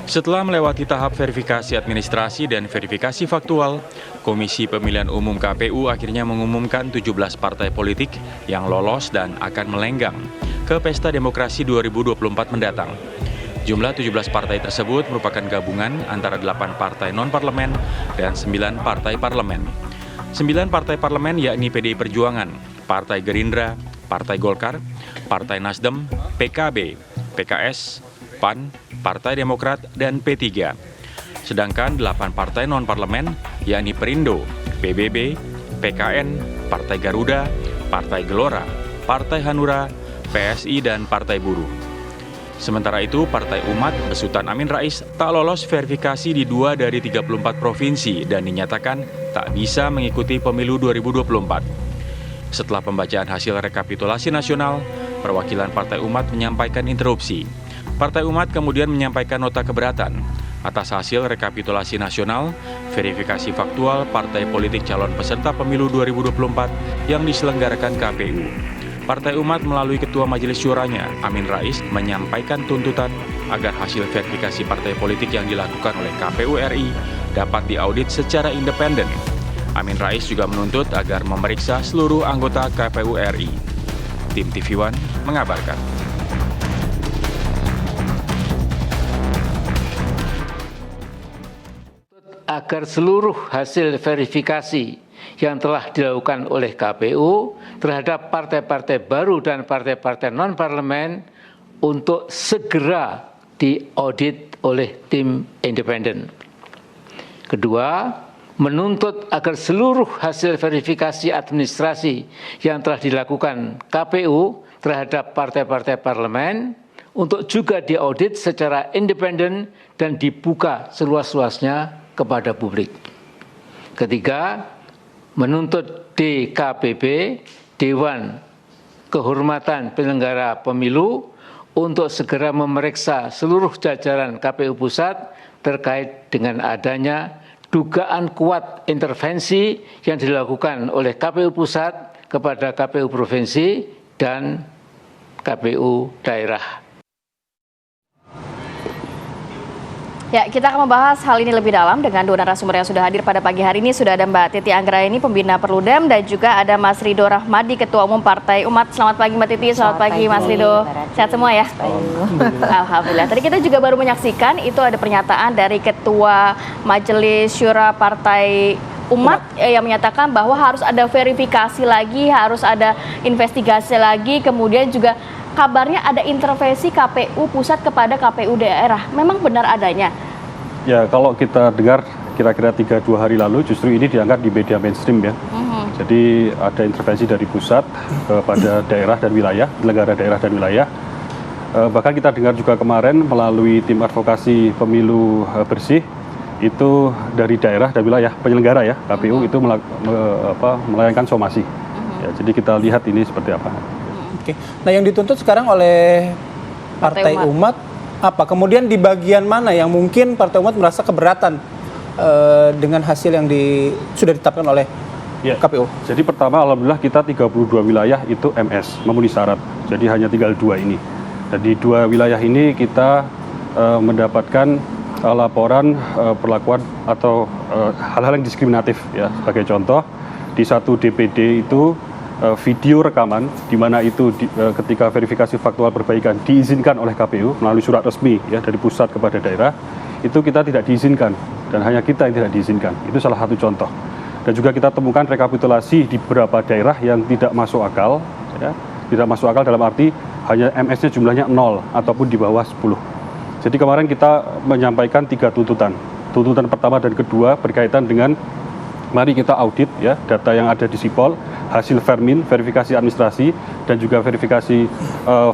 Setelah melewati tahap verifikasi administrasi dan verifikasi faktual, Komisi Pemilihan Umum KPU akhirnya mengumumkan 17 partai politik yang lolos dan akan melenggang ke Pesta Demokrasi 2024 mendatang. Jumlah 17 partai tersebut merupakan gabungan antara 8 partai non-parlemen dan 9 partai parlemen. 9 partai parlemen yakni PDI Perjuangan, Partai Gerindra, Partai Golkar, Partai Nasdem, PKB, PKS, PAN, Partai Demokrat, dan P3. Sedangkan 8 partai non-parlemen yakni Perindo, PBB, PKN, Partai Garuda, Partai Gelora, Partai Hanura, PSI, dan Partai Buruh. Sementara itu, Partai Umat besutan Amin Rais tak lolos verifikasi di 2 dari 34 provinsi dan dinyatakan tak bisa mengikuti pemilu 2024. Setelah pembacaan hasil rekapitulasi nasional, perwakilan Partai Umat menyampaikan interupsi. Partai Umat kemudian menyampaikan nota keberatan atas hasil rekapitulasi nasional, verifikasi faktual partai politik calon peserta pemilu 2024 yang diselenggarakan KPU. Partai Umat melalui Ketua Majelis Syuranya, Amin Rais, menyampaikan tuntutan agar hasil verifikasi partai politik yang dilakukan oleh KPU RI dapat diaudit secara independen. Amin Rais juga menuntut agar memeriksa seluruh anggota KPU RI. Tim TV One mengabarkan. Agar seluruh hasil verifikasi yang telah dilakukan oleh KPU terhadap partai-partai baru dan partai-partai non-parlemen untuk segera diaudit oleh tim independen. Kedua, menuntut agar seluruh hasil verifikasi administrasi yang telah dilakukan KPU terhadap partai-partai parlemen untuk juga diaudit secara independen dan dibuka seluas-luasnya kepada publik. Ketiga, menuntut DKPP, Dewan Kehormatan Penyelenggara Pemilu, untuk segera memeriksa seluruh jajaran KPU Pusat terkait dengan adanya dugaan kuat intervensi yang dilakukan oleh KPU Pusat kepada KPU Provinsi dan KPU Daerah. Ya, kita akan membahas hal ini lebih dalam dengan dua narasumber yang sudah hadir pada pagi hari ini. Sudah ada Mbak Titi Anggraini, Pembina Perludem, dan juga ada Mas Ridho Rahmadi, Ketua Umum Partai Umat. Selamat pagi Mbak Titi, selamat pagi Mas Ridho. Sehat semua ya? Alhamdulillah. Tadi kita juga baru menyaksikan itu ada pernyataan dari Ketua Majelis Syura Partai Umat yang menyatakan bahwa harus ada verifikasi lagi, harus ada investigasi lagi, kemudian juga kabarnya ada intervensi KPU pusat kepada KPU daerah. Memang benar adanya? Ya, kalau kita dengar kira-kira 3-2 hari lalu justru ini diangkat di media mainstream ya. Jadi ada intervensi dari pusat kepada daerah dan wilayah, penyelenggara daerah dan wilayah. Bahkan kita dengar juga kemarin melalui tim advokasi pemilu bersih, itu dari daerah dan wilayah penyelenggara ya, KPU itu melayangkan somasi. Ya, jadi kita lihat ini seperti apa. Oke. Nah, yang dituntut sekarang oleh Partai Umat apa? Kemudian di bagian mana yang mungkin Partai Umat merasa keberatan dengan hasil yang sudah ditetapkan oleh KPU? Jadi pertama, alhamdulillah kita 32 wilayah itu MS, memenuhi syarat. Jadi hanya tinggal 2 ini. Dan di 2 wilayah ini kita mendapatkan laporan perlakuan atau hal-hal yang diskriminatif ya. Sebagai contoh, di 1 DPD itu video rekaman di mana itu ketika verifikasi faktual perbaikan diizinkan oleh KPU melalui surat resmi ya dari pusat kepada daerah, itu kita tidak diizinkan dan hanya kita yang tidak diizinkan. Itu salah satu contoh. Dan juga kita temukan rekapitulasi di beberapa daerah yang tidak masuk akal ya. Tidak masuk akal dalam arti hanya MS-nya jumlahnya 0 ataupun di bawah 10. Jadi kemarin kita menyampaikan 3 tuntutan. Tuntutan pertama dan kedua berkaitan dengan mari kita audit ya data yang ada di Sipol, hasil Vermin, verifikasi administrasi dan juga verifikasi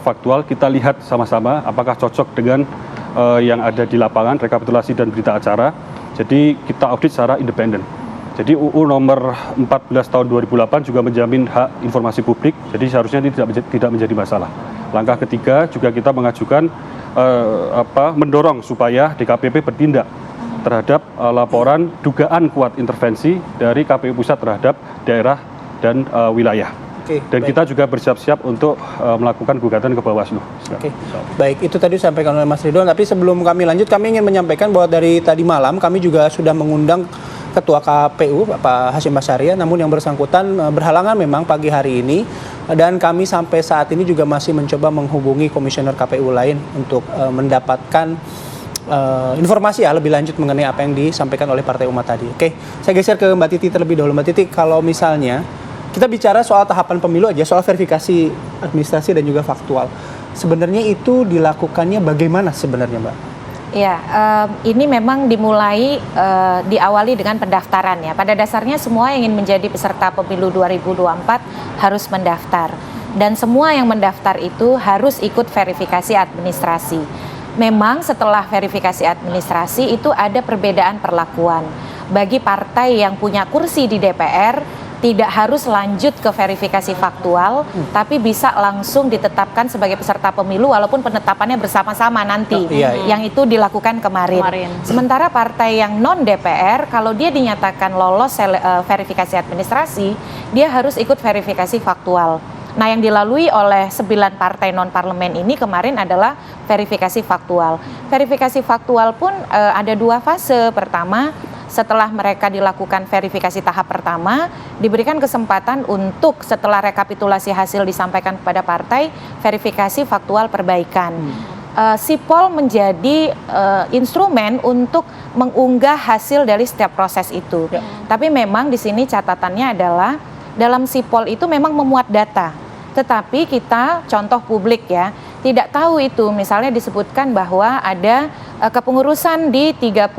faktual. Kita lihat sama-sama apakah cocok dengan yang ada di lapangan, rekapitulasi dan berita acara. Jadi kita audit secara independen. Jadi UU nomor 14 tahun 2008 juga menjamin hak informasi publik. Jadi seharusnya ini tidak menjadi masalah. Langkah ketiga juga kita mengajukan mendorong supaya DKPP bertindak terhadap laporan dugaan kuat intervensi dari KPU pusat terhadap daerah dan wilayah. Oke, Dan baik. kita juga bersiap-siap untuk melakukan gugatan ke Bawaslu. Oke, baik, itu tadi disampaikan oleh Mas Ridwan. Tapi sebelum kami lanjut, kami ingin menyampaikan bahwa dari tadi malam kami juga sudah mengundang Ketua KPU Pak Hasyim Basharia, namun yang bersangkutan berhalangan memang pagi hari ini, dan kami sampai saat ini juga masih mencoba menghubungi komisioner KPU lain untuk mendapatkan informasi lebih lanjut mengenai apa yang disampaikan oleh Partai Umat tadi. Oke, saya geser ke Mbak Titi terlebih dahulu. Mbak Titi, kalau misalnya kita bicara soal tahapan pemilu aja, soal verifikasi administrasi dan juga faktual, sebenarnya itu dilakukannya bagaimana sebenarnya, Mbak? Ya, ini memang diawali dengan pendaftaran ya. Pada dasarnya semua yang ingin menjadi peserta pemilu 2024 harus mendaftar. Dan semua yang mendaftar itu harus ikut verifikasi administrasi. Memang setelah verifikasi administrasi itu ada perbedaan perlakuan. Bagi partai yang punya kursi di DPR, tidak harus lanjut ke verifikasi faktual, tapi bisa langsung ditetapkan sebagai peserta pemilu walaupun penetapannya bersama-sama nanti, yang itu dilakukan kemarin. Sementara partai yang non-DPR, kalau dia dinyatakan lolos verifikasi administrasi, dia harus ikut verifikasi faktual. Nah, yang dilalui oleh 9 partai non-parlemen ini kemarin adalah verifikasi faktual. Verifikasi faktual pun ada 2 fase. Pertama, setelah mereka dilakukan verifikasi tahap pertama, diberikan kesempatan untuk setelah rekapitulasi hasil disampaikan kepada partai, verifikasi faktual perbaikan. Sipol menjadi instrumen untuk mengunggah hasil dari setiap proses itu. Tapi memang di sini catatannya adalah dalam sipol itu memang memuat data. Tetapi kita, contoh publik ya, tidak tahu itu. Misalnya disebutkan bahwa ada kepengurusan di 34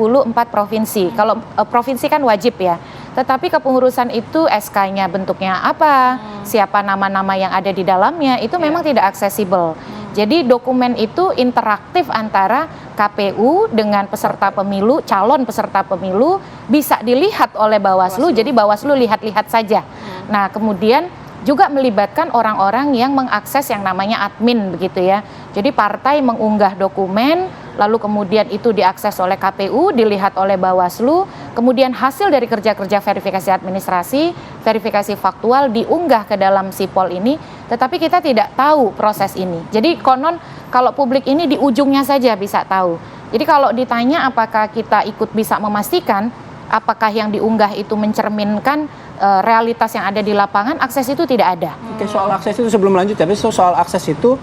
provinsi. Kalau provinsi kan wajib ya. Tetapi kepengurusan itu SK-nya bentuknya apa, siapa nama-nama yang ada di dalamnya, itu memang tidak aksesibel. Jadi dokumen itu interaktif antara KPU dengan peserta pemilu, calon peserta pemilu, bisa dilihat oleh Bawaslu. Jadi Bawaslu lihat-lihat saja. Nah, kemudian juga melibatkan orang-orang yang mengakses yang namanya admin begitu ya. Jadi partai mengunggah dokumen, lalu kemudian itu diakses oleh KPU, dilihat oleh Bawaslu, kemudian hasil dari kerja-kerja verifikasi administrasi, verifikasi faktual diunggah ke dalam sipol ini, tetapi kita tidak tahu proses ini. Jadi konon kalau publik ini di ujungnya saja bisa tahu. Jadi kalau ditanya apakah kita ikut bisa memastikan apakah yang diunggah itu mencerminkan realitas yang ada di lapangan, akses itu tidak ada. Oke, soal akses itu sebelum lanjut, tapi soal akses itu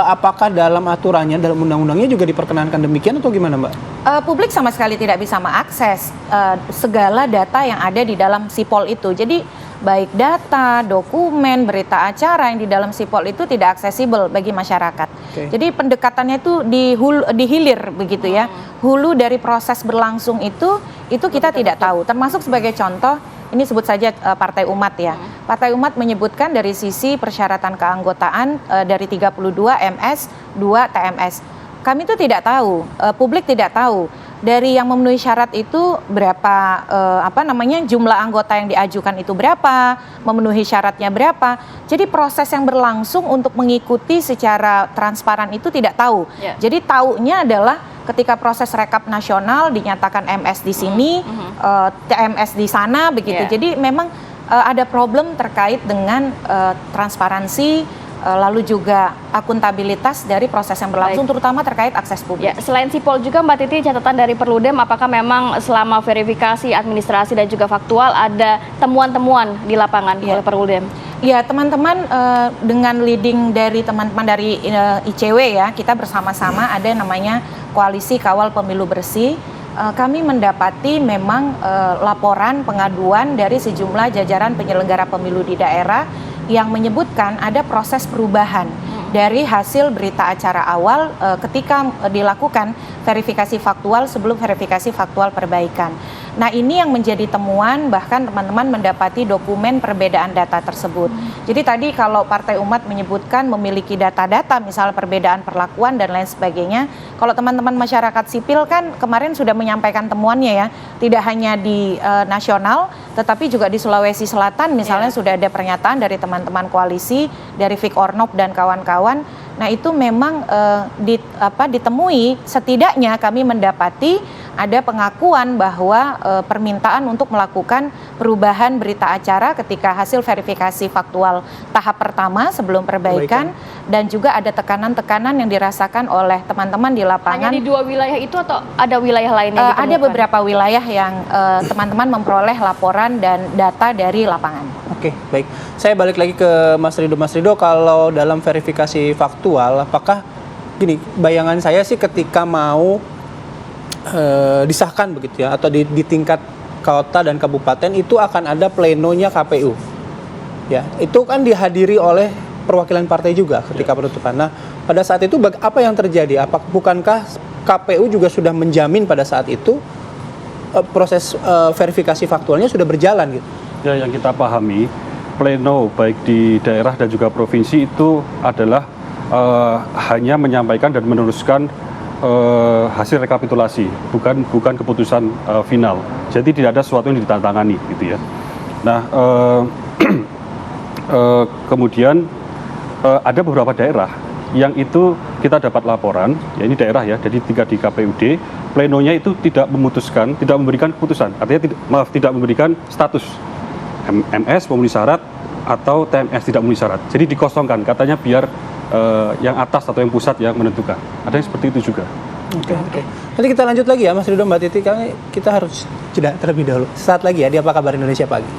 apakah dalam aturannya, dalam undang-undangnya juga diperkenankan demikian atau gimana, Mbak? Publik sama sekali tidak bisa mengakses segala data yang ada di dalam sipol itu. Jadi baik data, dokumen, berita acara yang di dalam sipol itu tidak aksesibel bagi masyarakat. Jadi pendekatannya itu di hilir begitu ya. Hulu dari proses berlangsung itu kita tidak tahu. Termasuk sebagai contoh, ini sebut saja Partai Umat ya. Partai Umat menyebutkan dari sisi persyaratan keanggotaan dari 32 MS, 2 TMS. Kami itu tidak tahu, publik tidak tahu. Dari yang memenuhi syarat itu berapa, jumlah anggota yang diajukan itu berapa, memenuhi syaratnya berapa. Jadi proses yang berlangsung untuk mengikuti secara transparan itu tidak tahu. Jadi taunya adalah ketika proses rekap nasional dinyatakan MS di sini, TMS di sana begitu. Jadi memang ada problem terkait dengan transparansi, lalu juga akuntabilitas dari proses yang berlangsung, terutama terkait akses publik. Selain sipol juga Mbak Titi, catatan dari Perludem, apakah memang selama verifikasi administrasi dan juga faktual ada temuan-temuan di lapangan oleh Perludem? Ya, teman-teman dengan leading dari teman-teman dari ICW ya, kita bersama-sama ada namanya Koalisi Kawal Pemilu Bersih. Kami mendapati memang laporan pengaduan dari sejumlah jajaran penyelenggara pemilu di daerah yang menyebutkan ada proses perubahan dari hasil berita acara awal ketika dilakukan verifikasi faktual sebelum verifikasi faktual perbaikan. Nah, ini yang menjadi temuan, bahkan teman-teman mendapati dokumen perbedaan data tersebut. Jadi tadi kalau Partai Umat menyebutkan memiliki data-data, misal perbedaan perlakuan dan lain sebagainya, kalau teman-teman masyarakat sipil kan kemarin sudah menyampaikan temuannya ya, tidak hanya di nasional, tetapi juga di Sulawesi Selatan misalnya sudah ada pernyataan dari teman-teman koalisi, dari Fik Ornop dan kawan-kawan. Nah, itu memang ditemui, setidaknya kami mendapati ada pengakuan bahwa permintaan untuk melakukan perubahan berita acara ketika hasil verifikasi faktual tahap pertama sebelum perbaikan, dan juga ada tekanan-tekanan yang dirasakan oleh teman-teman di lapangan. Hanya di 2 wilayah itu atau ada wilayah lain yang ditemukan? Ada beberapa wilayah yang teman-teman memperoleh laporan dan data dari lapangan. Oke, baik. Saya balik lagi ke Mas Rido. Mas Rido, kalau dalam verifikasi faktual, apakah gini, bayangan saya sih ketika mau disahkan begitu ya, atau di tingkat kota dan kabupaten itu akan ada plenonya KPU. Ya, itu kan dihadiri oleh perwakilan partai juga ketika penutupan. Nah, pada saat itu apa yang terjadi? Bukankah KPU juga sudah menjamin pada saat itu proses verifikasi faktualnya sudah berjalan gitu? Ya, yang kita pahami, pleno baik di daerah dan juga provinsi itu adalah hanya menyampaikan dan meneruskan hasil rekapitulasi, bukan keputusan final. Jadi tidak ada sesuatu yang ditandatangani, gitu ya. Nah, kemudian ada beberapa daerah yang itu kita dapat laporan, ya ini daerah ya, jadi tingkat di KPUD, plenonya itu tidak memutuskan, tidak memberikan keputusan, artinya tidak memberikan status MS memenuhi syarat atau TMS tidak memenuhi syarat. Jadi dikosongkan, katanya biar yang atas atau yang pusat yang menentukan. Ada yang seperti itu juga. Oke. Nanti kita lanjut lagi ya Mas Rido, Mbak Titi, karena kita harus jeda terlebih dahulu. Saat lagi ya di Apa Kabar Indonesia Pagi.